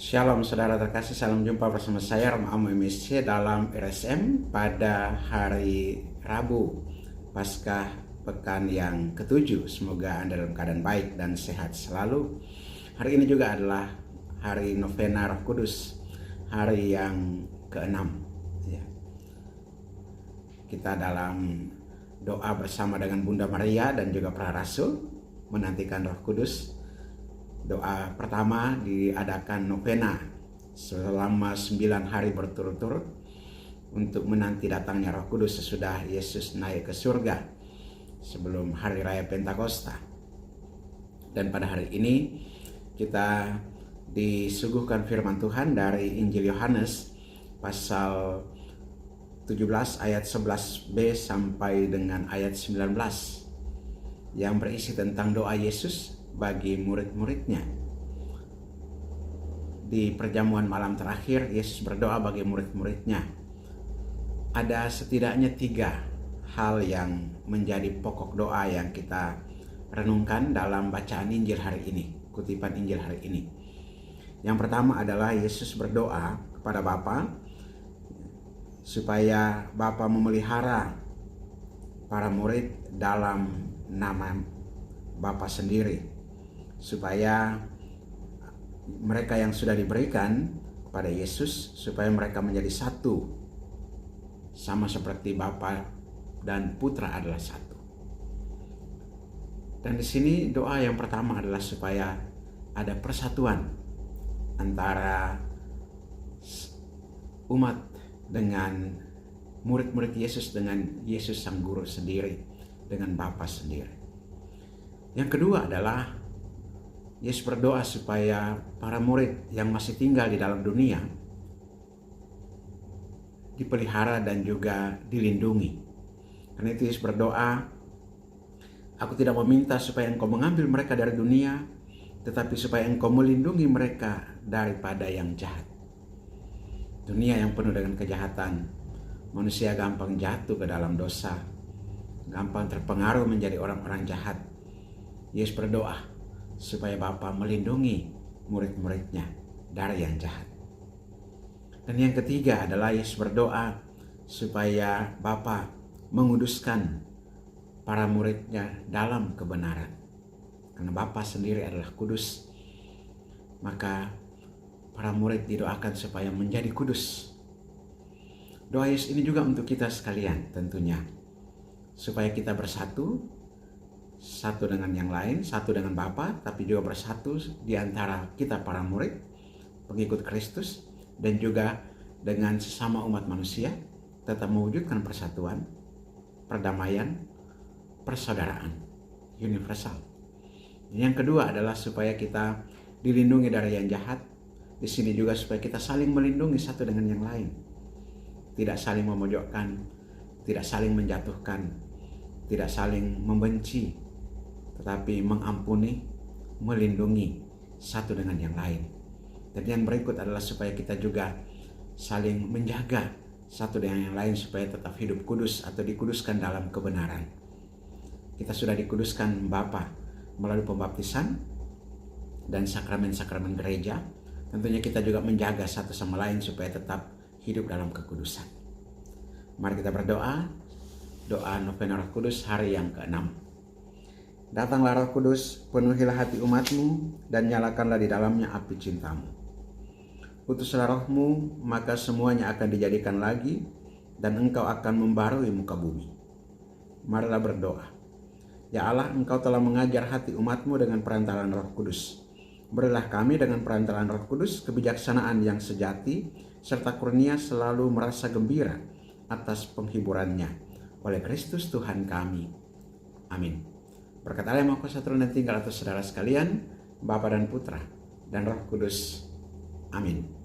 Shalom saudara terkasih, salam jumpa bersama saya Rama Amo MSC dalam RSM pada hari Rabu Paskah pekan yang ke-7. Semoga Anda dalam keadaan baik dan sehat selalu. Hari ini juga adalah hari novena Roh Kudus, hari yang ke-6 ya. Kita dalam doa bersama dengan Bunda Maria dan juga para rasul menantikan Roh Kudus. Doa pertama diadakan novena selama 9 hari berturut-turut untuk menanti datangnya Roh Kudus sesudah Yesus naik ke surga sebelum hari raya Pentakosta. Dan pada hari ini kita disuguhkan firman Tuhan dari Injil Yohanes pasal 17 ayat 11b sampai dengan ayat 19 yang berisi tentang doa Yesus bagi murid-muridnya. Di perjamuan malam terakhir, Yesus berdoa bagi murid-muridnya. Ada setidaknya 3 hal yang menjadi pokok doa yang kita renungkan dalam bacaan Injil hari ini, kutipan Injil hari ini. Yang pertama adalah Yesus berdoa kepada Bapa supaya Bapa memelihara para murid dalam nama Bapa sendiri, supaya mereka yang sudah diberikan kepada Yesus, supaya mereka menjadi satu, sama seperti Bapa dan Putra adalah satu. Dan di sini doa yang pertama adalah supaya ada persatuan antara umat dengan murid-murid Yesus, dengan Yesus sang guru sendiri, dengan Bapa sendiri. Yang kedua adalah Yesus berdoa supaya para murid yang masih tinggal di dalam dunia dipelihara dan juga dilindungi. Karena itu Yesus berdoa, "Aku tidak meminta supaya Engkau mengambil mereka dari dunia, tetapi supaya Engkau melindungi mereka daripada yang jahat." Dunia yang penuh dengan kejahatan, manusia gampang jatuh ke dalam dosa, gampang terpengaruh menjadi orang-orang jahat. Yesus berdoa supaya Bapa melindungi murid-muridnya dari yang jahat. Dan yang ketiga adalah Yesus berdoa supaya Bapa menguduskan para muridnya dalam kebenaran. Karena Bapa sendiri adalah kudus, maka para murid didoakan supaya menjadi kudus. Doa Yesus ini juga untuk kita sekalian tentunya, supaya kita bersatu, satu dengan yang lain, satu dengan Bapa, tapi juga bersatu di antara kita para murid, pengikut Kristus, dan juga dengan sesama umat manusia, tetap mewujudkan persatuan, perdamaian, persaudaraan universal. Yang kedua adalah supaya kita dilindungi dari yang jahat. Di sini juga supaya kita saling melindungi satu dengan yang lain, tidak saling memojokkan, tidak saling menjatuhkan, tidak saling membenci, tetapi mengampuni, melindungi satu dengan yang lain. Dan yang berikut adalah supaya kita juga saling menjaga satu dengan yang lain supaya tetap hidup kudus atau dikuduskan dalam kebenaran. Kita sudah dikuduskan Bapa melalui pembaptisan dan sakramen-sakramen gereja. Tentunya kita juga menjaga satu sama lain supaya tetap hidup dalam kekudusan. Mari kita berdoa, doa novena Roh Kudus hari yang ke-6. Datanglah Roh Kudus, penuhilah hati umatmu, dan nyalakanlah di dalamnya api cintamu. Utuslah rohmu, maka semuanya akan dijadikan lagi, dan engkau akan membarui muka bumi. Marilah berdoa. Ya Allah, engkau telah mengajar hati umatmu dengan perantaran Roh Kudus. Berilah kami dengan perantaran Roh Kudus kebijaksanaan yang sejati, serta kurnia selalu merasa gembira atas penghiburannya. Oleh Kristus Tuhan kami. Amin. Berkat Allah yang Maha Kuasa turun dan tinggal atas saudara sekalian, Bapa dan Putra dan Roh Kudus. Amin.